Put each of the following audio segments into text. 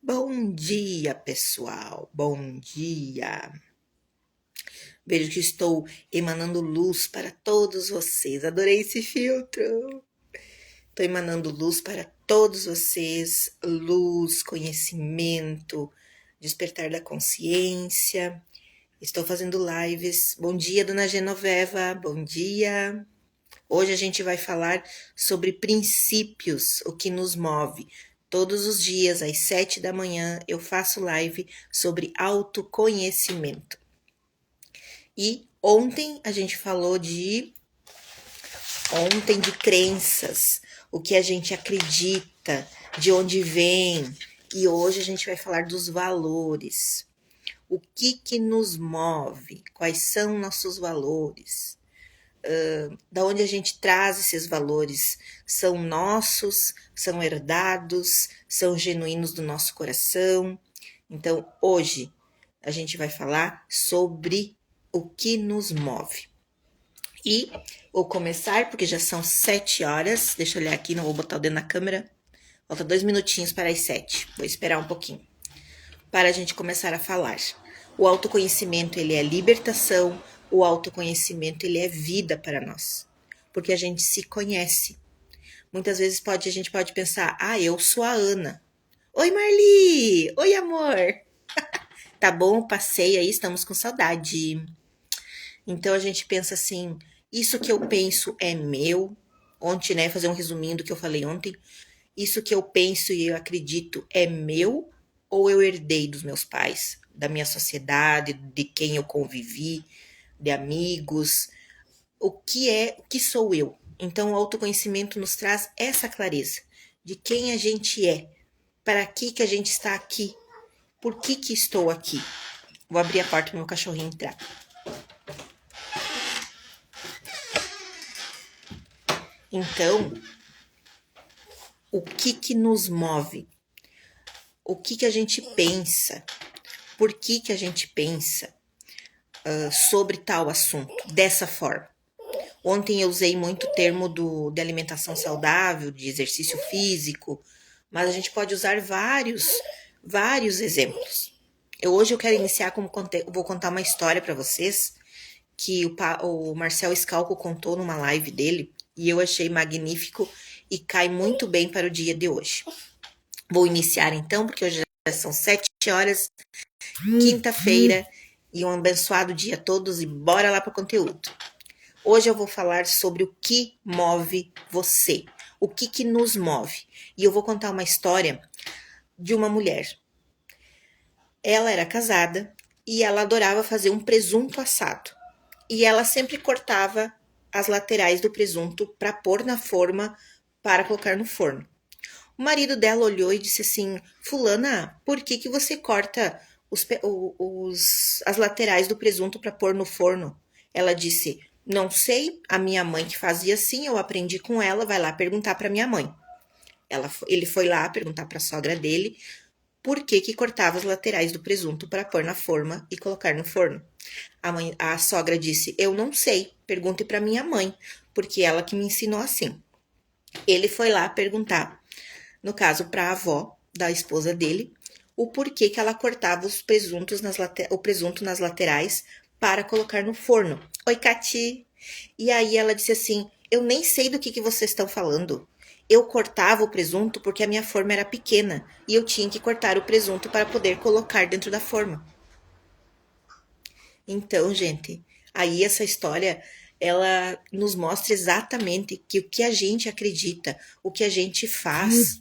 Bom dia, pessoal. Bom dia. Vejo que estou emanando luz para todos vocês. Adorei esse filtro. Estou emanando luz para todos vocês. Luz, conhecimento, despertar da consciência. Estou fazendo lives. Bom dia, dona Genoveva. Bom dia. Hoje a gente vai falar sobre princípios, o que nos move. Todos os dias, às 7 da manhã, eu faço live sobre autoconhecimento. E ontem a gente falou de crenças, o que a gente acredita, de onde vem. E hoje a gente vai falar dos valores. O que nos move? Quais são nossos valores? Da onde a gente traz esses valores? São nossos, são herdados, são genuínos do nosso coração. Então, hoje a gente vai falar sobre o que nos move. E vou começar, porque já são 7 horas. Deixa eu olhar aqui, não vou botar o dedo na câmera. Falta 2 minutinhos para as 7. Vou esperar um pouquinho para a gente começar a falar. O autoconhecimento, ele é libertação. O autoconhecimento, ele é vida para nós, porque a gente se conhece. Muitas vezes a gente pode pensar, eu sou a Ana. Oi, Marli! Oi, amor! Tá bom, passei aí, estamos com saudade. Então a gente pensa assim, isso que eu penso é meu. Ontem, né, fazer um resuminho do que eu falei ontem. Isso que eu penso e eu acredito é meu ou eu herdei dos meus pais, da minha sociedade, de quem eu convivi, de amigos, o que sou eu. Então o autoconhecimento nos traz essa clareza de quem a gente é, para que a gente está aqui, por que estou aqui. Vou abrir a porta para o meu cachorrinho entrar. Então, o que nos move? O que a gente pensa? Por que a gente pensa sobre tal assunto dessa forma? Ontem eu usei muito o termo de alimentação saudável, de exercício físico, mas a gente pode usar vários exemplos. Hoje eu quero iniciar vou contar uma história para vocês que o Marcel Scalco contou numa live dele e eu achei magnífico e cai muito bem para o dia de hoje. Vou iniciar então, porque hoje já são 7 horas, quinta-feira, e um abençoado dia a todos e bora lá para o conteúdo. Hoje eu vou falar sobre o que move você, o que nos move. E eu vou contar uma história de uma mulher. Ela era casada e ela adorava fazer um presunto assado. E ela sempre cortava as laterais do presunto para pôr na forma para colocar no forno. O marido dela olhou e disse assim, fulana, por que você corta as laterais do presunto para pôr no forno? Ela disse, não sei, a minha mãe que fazia assim, eu aprendi com ela, vai lá perguntar para minha mãe. Ele foi lá perguntar para a sogra dele por que cortava as laterais do presunto para pôr na forma e colocar no forno. A sogra disse, eu não sei, pergunte para minha mãe, porque ela que me ensinou assim. Ele foi lá perguntar, no caso para a avó da esposa dele, o porquê que ela cortava o presunto nas laterais para colocar no forno. Oi, Cati! E aí ela disse assim, eu nem sei do que vocês estão falando. Eu cortava o presunto porque a minha forma era pequena e eu tinha que cortar o presunto para poder colocar dentro da forma. Então, gente, aí essa história, ela nos mostra exatamente que o que a gente acredita, o que a gente faz,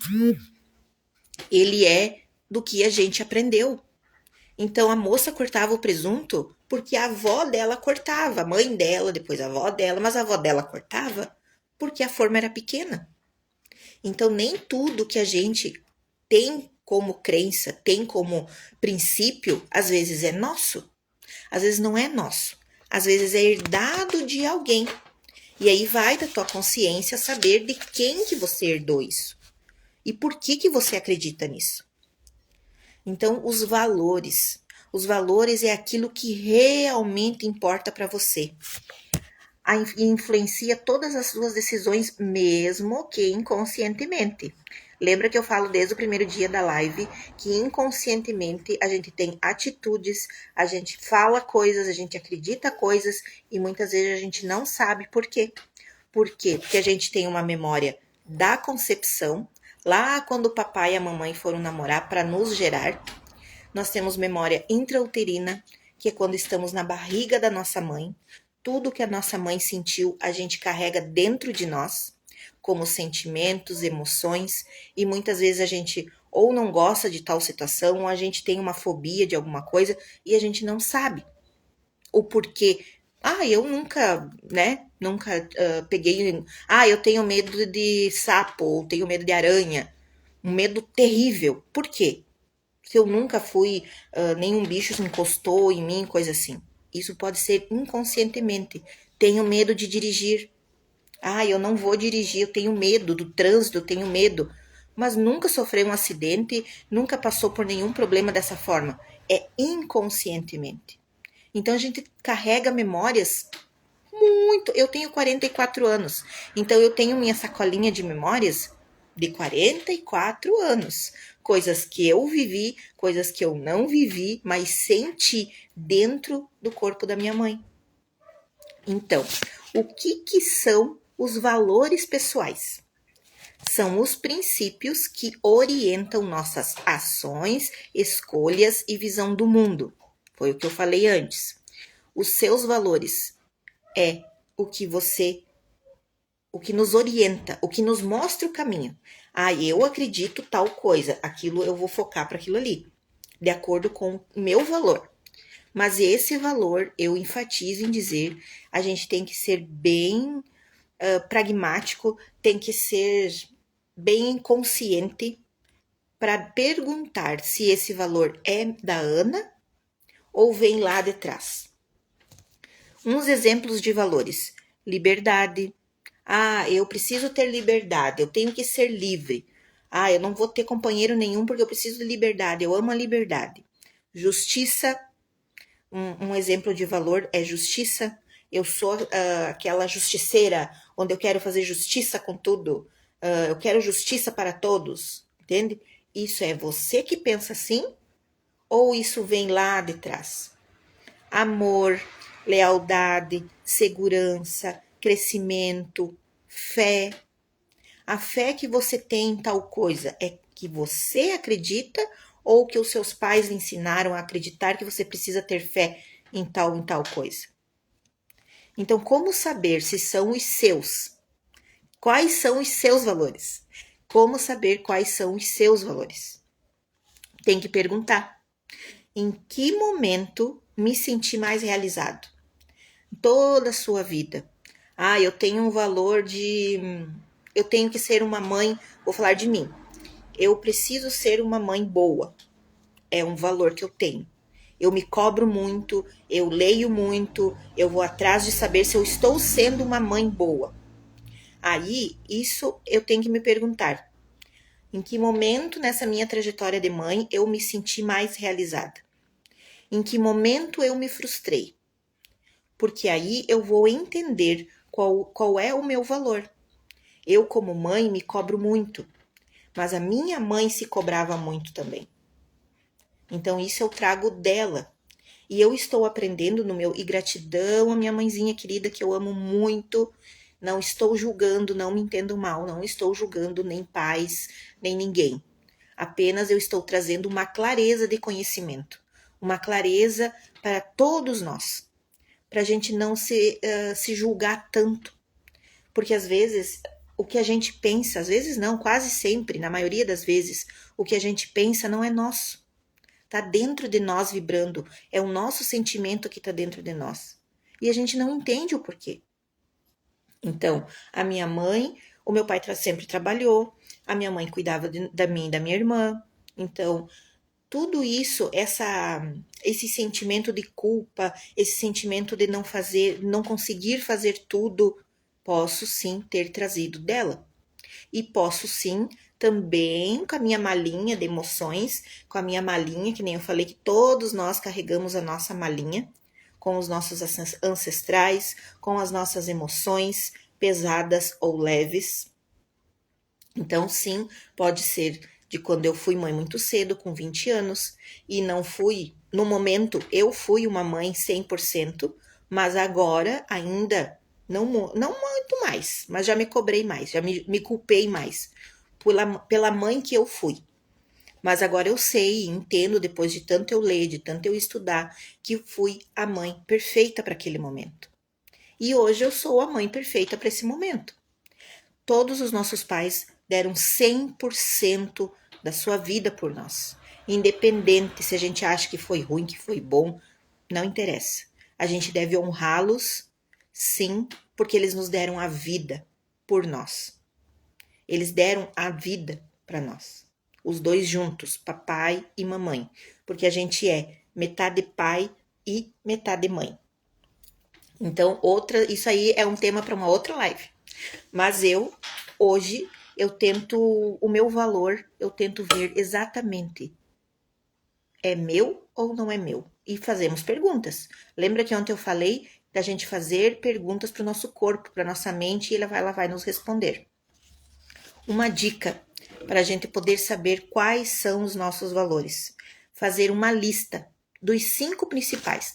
ele é do que a gente aprendeu. Então, a moça cortava o presunto porque a avó dela cortava, a mãe dela, depois a avó dela, mas a avó dela cortava porque a forma era pequena. Então, nem tudo que a gente tem como crença, tem como princípio, às vezes é nosso. Às vezes não é nosso. Às vezes é herdado de alguém. E aí vai da tua consciência saber de quem que você herdou isso. E por que você acredita nisso. Então, os valores. Os valores é aquilo que realmente importa para você. E influencia todas as suas decisões, mesmo que inconscientemente. Lembra que eu falo desde o primeiro dia da live que inconscientemente a gente tem atitudes, a gente fala coisas, a gente acredita coisas e muitas vezes a gente não sabe por quê. Por quê? Porque a gente tem uma memória da concepção, lá quando o papai e a mamãe foram namorar para nos gerar. Nós temos memória intrauterina, que é quando estamos na barriga da nossa mãe. Tudo que a nossa mãe sentiu, a gente carrega dentro de nós, como sentimentos, emoções, e muitas vezes a gente ou não gosta de tal situação, ou a gente tem uma fobia de alguma coisa e a gente não sabe o porquê. Eu nunca, né? Nunca peguei. Eu tenho medo de sapo, ou tenho medo de aranha. Um medo terrível. Por quê? Se eu nunca fui, nenhum bicho se encostou em mim, coisa assim. Isso pode ser inconscientemente. Tenho medo de dirigir. Eu não vou dirigir, eu tenho medo do trânsito, eu tenho medo. Mas nunca sofreu um acidente, nunca passou por nenhum problema dessa forma. É inconscientemente. Então a gente carrega memórias muito. Eu tenho 44 anos, então eu tenho minha sacolinha de memórias de 44 anos. Coisas que eu vivi, coisas que eu não vivi, mas senti dentro do corpo da minha mãe. Então, o que são os valores pessoais? São os princípios que orientam nossas ações, escolhas e visão do mundo. Foi o que eu falei antes. Os seus valores é o que nos orienta, o que nos mostra o caminho. Eu acredito tal coisa, aquilo eu vou focar para aquilo ali, de acordo com o meu valor. Mas esse valor, eu enfatizo em dizer, a gente tem que ser bem pragmático, tem que ser bem consciente para perguntar se esse valor é da Ana ou vem lá de trás. Uns exemplos de valores: liberdade. Eu preciso ter liberdade, eu tenho que ser livre. Eu não vou ter companheiro nenhum porque eu preciso de liberdade, eu amo a liberdade. Justiça. Um exemplo de valor é justiça. Eu sou aquela justiceira, onde eu quero fazer justiça com tudo. Eu quero justiça para todos, entende? Isso é você que pensa assim? Ou isso vem lá de trás? Amor, lealdade, segurança, crescimento, fé. A fé que você tem em tal coisa é que você acredita ou que os seus pais lhe ensinaram a acreditar que você precisa ter fé em tal coisa? Então, como saber se são os seus? Quais são os seus valores? Como saber quais são os seus valores? Tem que perguntar. Em que momento me senti mais realizado? Toda a sua vida. Eu tenho um valor de... Eu tenho que ser uma mãe... Vou falar de mim. Eu preciso ser uma mãe boa. É um valor que eu tenho. Eu me cobro muito, eu leio muito, eu vou atrás de saber se eu estou sendo uma mãe boa. Aí, isso eu tenho que me perguntar. Em que momento nessa minha trajetória de mãe eu me senti mais realizada? Em que momento eu me frustrei? Porque aí eu vou entender qual é o meu valor. Eu, como mãe, me cobro muito, mas a minha mãe se cobrava muito também. Então, isso eu trago dela. E eu estou aprendendo no meu... E gratidão à minha mãezinha querida, que eu amo muito. Não estou julgando, não me entendo mal. Não estou julgando nem pais, nem ninguém. Apenas eu estou trazendo uma clareza de conhecimento. Uma clareza para todos nós. Para a gente não se julgar tanto. Porque às vezes o que a gente pensa, às vezes não, quase sempre, na maioria das vezes, o que a gente pensa não é nosso. Está dentro de nós vibrando, é o nosso sentimento que está dentro de nós. E a gente não entende o porquê. Então, a minha mãe, o meu pai sempre trabalhou, a minha mãe cuidava da mim e da minha irmã. Então, tudo isso, esse sentimento de culpa, esse sentimento de não fazer, não conseguir fazer tudo, posso sim ter trazido dela. E posso sim também com a minha malinha de emoções, com a minha malinha, que nem eu falei que todos nós carregamos a nossa malinha, com os nossos ancestrais, com as nossas emoções pesadas ou leves. Então, sim, pode ser de quando eu fui mãe muito cedo, com 20 anos, e não fui, no momento, eu fui uma mãe 100%, mas agora ainda não muito mais, mas já me cobrei mais, já me culpei mais pela mãe que eu fui. Mas agora eu sei e entendo, depois de tanto eu ler, de tanto eu estudar, que fui a mãe perfeita para aquele momento. E hoje eu sou a mãe perfeita para esse momento. Todos os nossos pais deram 100% da sua vida por nós. Independente se a gente acha que foi ruim, que foi bom, não interessa. A gente deve honrá-los, sim, porque eles nos deram a vida por nós. Eles deram a vida para nós. Os dois juntos, papai e mamãe, porque a gente é metade pai e metade mãe. Então, isso aí é um tema para uma outra live. Mas hoje, o meu valor, eu tento ver exatamente, é meu ou não é meu? E fazemos perguntas. Lembra que ontem eu falei da gente fazer perguntas para o nosso corpo, para nossa mente, e ela vai nos responder. Uma dica para a gente poder saber quais são os nossos valores. Fazer uma lista dos cinco principais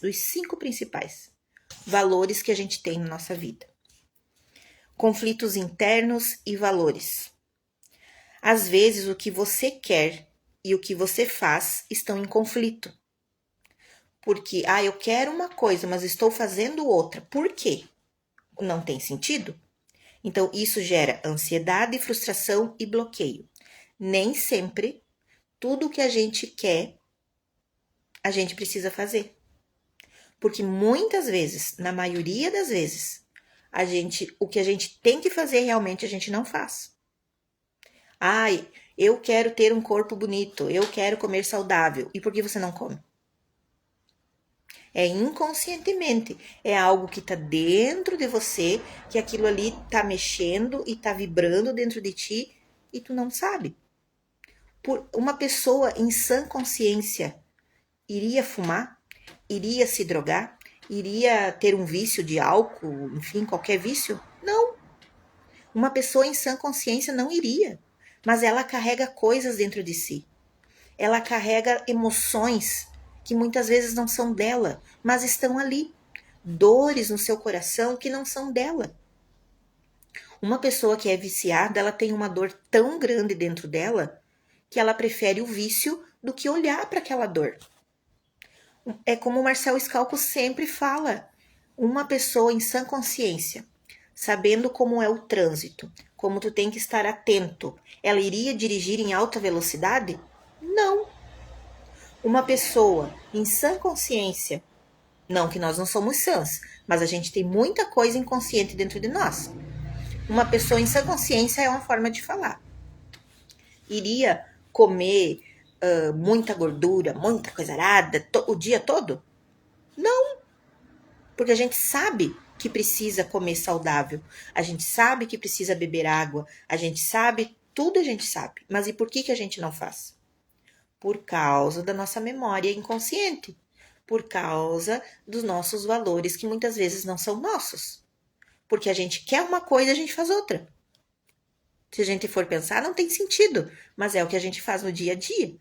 valores que a gente tem na nossa vida. Conflitos internos e valores. Às vezes, o que você quer e o que você faz estão em conflito. Porque, eu quero uma coisa, mas estou fazendo outra. Por quê? Não tem sentido? Então, isso gera ansiedade, frustração e bloqueio. Nem sempre tudo que a gente quer, a gente precisa fazer. Porque muitas vezes, na maioria das vezes, o que a gente tem que fazer realmente a gente não faz. Eu quero ter um corpo bonito, eu quero comer saudável. E por que você não come? É inconscientemente, é algo que tá dentro de você, que aquilo ali tá mexendo e tá vibrando dentro de ti e tu não sabe. Por uma pessoa em sã consciência iria fumar? Iria se drogar? Iria ter um vício de álcool, enfim, qualquer vício? Não. Uma pessoa em sã consciência não iria, mas ela carrega coisas dentro de si. Ela carrega emoções que muitas vezes não são dela, mas estão ali. Dores no seu coração que não são dela. Uma pessoa que é viciada, ela tem uma dor tão grande dentro dela que ela prefere o vício do que olhar para aquela dor. É como o Marcel Scalco sempre fala, uma pessoa em sã consciência, sabendo como é o trânsito, como tu tem que estar atento, ela iria dirigir em alta velocidade? Não. Uma pessoa em sã consciência, não que nós não somos sãs, mas a gente tem muita coisa inconsciente dentro de nós. Uma pessoa em sã consciência é uma forma de falar. Iria comer muita gordura, muita coisa arada o dia todo? Não, porque a gente sabe que precisa comer saudável, a gente sabe que precisa beber água, a gente sabe, tudo a gente sabe. Mas e por que a gente não faz? Por causa da nossa memória inconsciente, por causa dos nossos valores que muitas vezes não são nossos. Porque a gente quer uma coisa, a gente faz outra. Se a gente for pensar, não tem sentido, mas é o que a gente faz no dia a dia.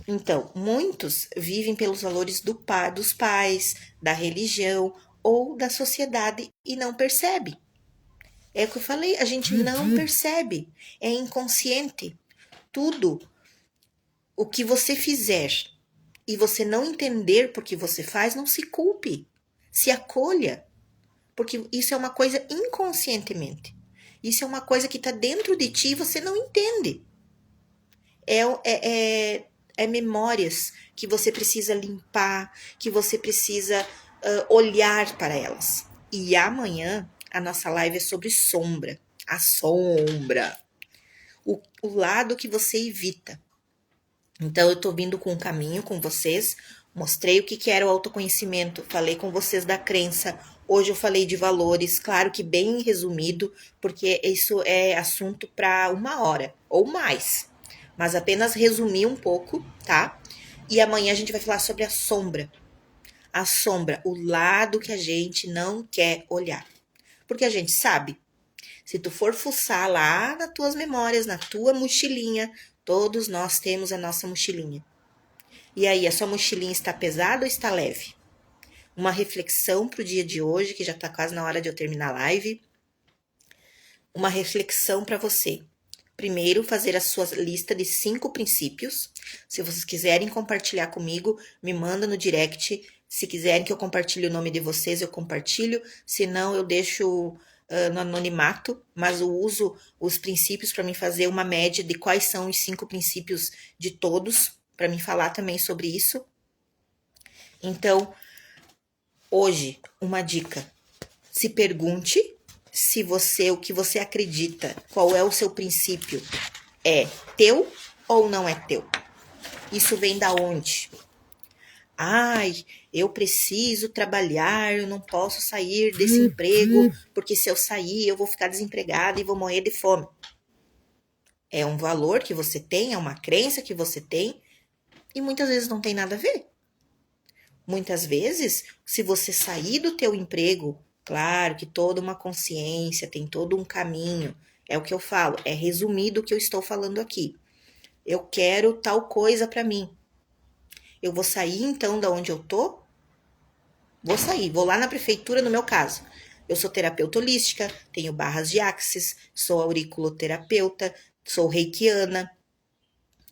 Então, muitos vivem pelos valores dos pais, da religião ou da sociedade e não percebe. É o que eu falei, a gente não percebe, é inconsciente. Tudo o que você fizer e você não entender por que você faz, não se culpe, se acolha, porque isso é uma coisa inconscientemente. Isso é uma coisa que está dentro de ti e você não entende. É memórias que você precisa limpar, que você precisa olhar para elas. E amanhã a nossa live é sobre sombra. A sombra. O lado que você evita. Então, eu tô vindo com um caminho com vocês, mostrei o que era o autoconhecimento, falei com vocês da crença, hoje eu falei de valores, claro que bem resumido, porque isso é assunto para 1 hora ou mais, mas apenas resumi um pouco, tá? E amanhã a gente vai falar sobre a sombra. A sombra, o lado que a gente não quer olhar. Porque a gente sabe, Se tu for fuçar lá nas tuas memórias, na tua mochilinha, todos nós temos a nossa mochilinha. E aí, a sua mochilinha está pesada ou está leve? Uma reflexão para o dia de hoje, que já está quase na hora de eu terminar a live. Uma reflexão para você. Primeiro, fazer a sua lista de 5 princípios. Se vocês quiserem compartilhar comigo, me manda no direct. Se quiserem que eu compartilhe o nome de vocês, eu compartilho. Se não, eu deixo no anonimato, mas eu uso os princípios para me fazer uma média de quais são os 5 princípios de todos, para me falar também sobre isso. Então, hoje, uma dica. Se pergunte se o que você acredita, qual é o seu princípio, é teu ou não é teu. Isso vem da onde? Ai, eu preciso trabalhar, eu não posso sair desse emprego, porque se eu sair eu vou ficar desempregada e vou morrer de fome. É um valor que você tem, é uma crença que você tem, e muitas vezes não tem nada a ver. Muitas vezes, se você sair do teu emprego, claro que toda uma consciência, tem todo um caminho, é o que eu falo, é resumido o que eu estou falando aqui. Eu quero tal coisa para mim. Eu vou sair então da onde eu tô? Vou sair, vou lá na prefeitura, no meu caso. Eu sou terapeuta holística, tenho barras de axis, sou auriculoterapeuta, sou reikiana.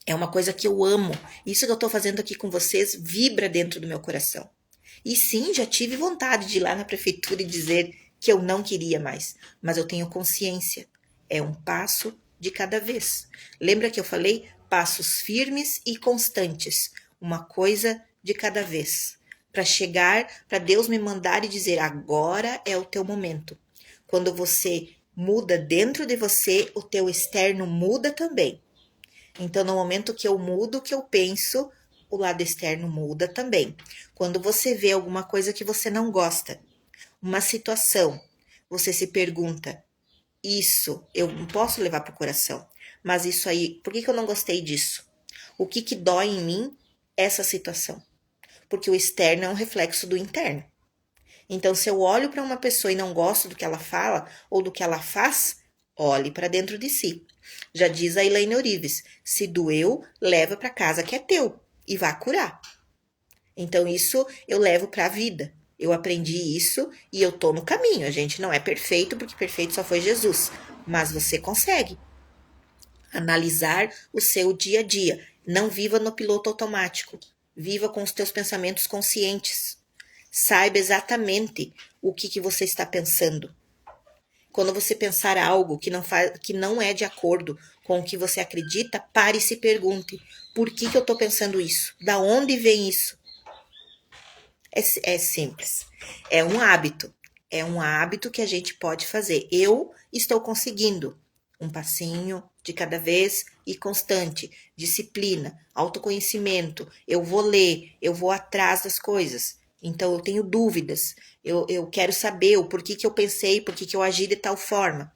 É uma coisa que eu amo. Isso que eu tô fazendo aqui com vocês vibra dentro do meu coração. E sim, já tive vontade de ir lá na prefeitura e dizer que eu não queria mais. Mas eu tenho consciência. É um passo de cada vez. Lembra que eu falei? Passos firmes e constantes. Uma coisa de cada vez. Para chegar, para Deus me mandar e dizer, agora é o teu momento. Quando você muda dentro de você, o teu externo muda também. Então, no momento que eu mudo o que eu penso, o lado externo muda também. Quando você vê alguma coisa que você não gosta, uma situação, você se pergunta, isso eu não posso levar para o coração, mas isso aí, por que eu não gostei disso? O que dói em mim essa situação? Porque o externo é um reflexo do interno. Então, se eu olho para uma pessoa e não gosto do que ela fala ou do que ela faz, olhe para dentro de si. Já diz a Elaine Orives, se doeu, leva para casa que é teu e vá curar. Então, isso eu levo para a vida. Eu aprendi isso e eu tô no caminho. A gente não é perfeito, porque perfeito só foi Jesus. Mas você consegue analisar o seu dia a dia. Não viva no piloto automático. Viva com os teus pensamentos conscientes. Saiba exatamente o que você está pensando. Quando você pensar algo que não é de acordo com o que você acredita, pare e se pergunte, por que eu estou pensando isso? Da onde vem isso? É simples. É um hábito. É um hábito que a gente pode fazer. Eu estou conseguindo um passinho de cada vez e constante. Disciplina, autoconhecimento. Eu vou ler, eu vou atrás das coisas. Então, eu tenho dúvidas. Eu quero saber o porquê que eu pensei, porquê que eu agi de tal forma.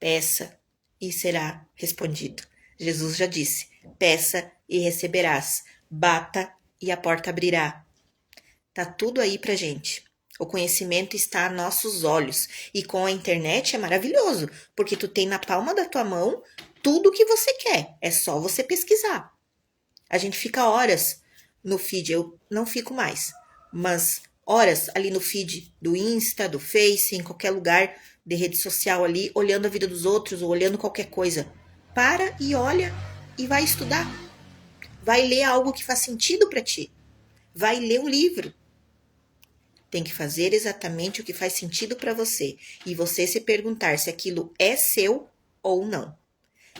Peça e será respondido. Jesus já disse, peça e receberás. Bata e a porta abrirá. Tá tudo aí pra gente. O conhecimento está a nossos olhos. E com a internet é maravilhoso, porque tu tem na palma da tua mão tudo o que você quer. É só você pesquisar. A gente fica horas no feed, eu não fico mais, mas horas ali no feed do Insta, do Face, em qualquer lugar de rede social ali, olhando a vida dos outros ou olhando qualquer coisa. Para e olha e vai estudar. Vai ler algo que faz sentido para ti. Vai ler um livro. Tem que fazer exatamente o que faz sentido para você e você se perguntar se aquilo é seu ou não.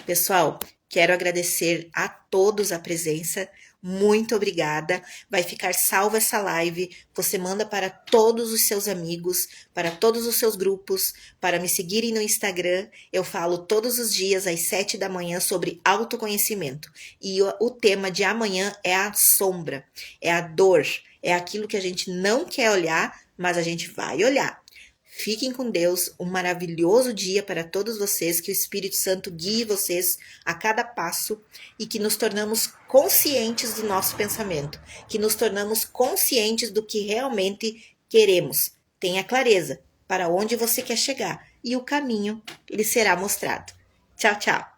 Pessoal, quero agradecer a todos a presença. Muito obrigada. Vai ficar salva essa live. Você manda para todos os seus amigos, para todos os seus grupos, para me seguirem no Instagram. Eu falo todos os dias às 7 da manhã sobre autoconhecimento. E o tema de amanhã é a sombra, é a dor, é aquilo que a gente não quer olhar, mas a gente vai olhar. Fiquem com Deus, um maravilhoso dia para todos vocês, que o Espírito Santo guie vocês a cada passo e que nos tornamos conscientes do nosso pensamento, que nos tornamos conscientes do que realmente queremos. Tenha clareza para onde você quer chegar e o caminho lhe será mostrado. Tchau, tchau!